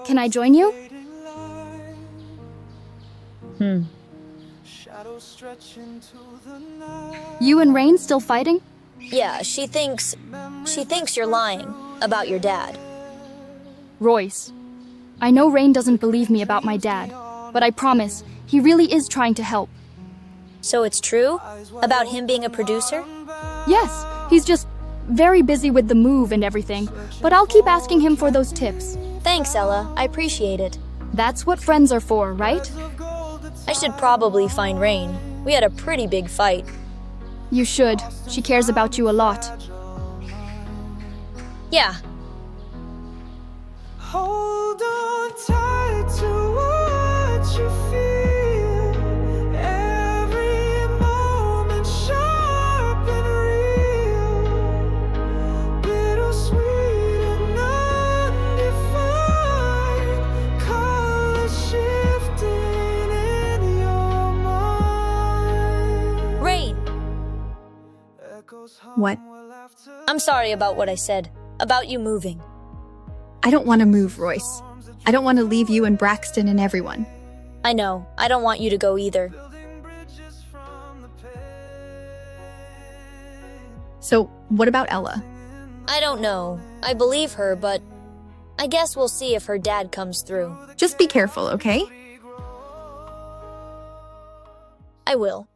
Can I join you? You and Rain still fighting? Yeah, she thinks you're lying about your dad. Royce, I know Rain doesn't believe me about my dad, but I promise, he really is trying to help. So it's true? About him being a producer? Yes, he's just very busy with the move and everything, but I'll keep asking him for those tips. Thanks, Ella. I appreciate it. That's what friends are for, right? I should probably find Rain. We had a pretty big fight. You should. She cares about you a lot. Yeah. Hold on tight to what you feel. Every moment sharp and real. Bittersweet and undefined. Colors shifting in your mind. Rain! What? I'm sorry about what I said. About you moving. I don't want to move, Royce. I don't want to leave you and Braxton and everyone. I know. I don't want you to go either. So, what about Ella? I don't know. I believe her, but I guess we'll see if her dad comes through. Just be careful, okay? I will.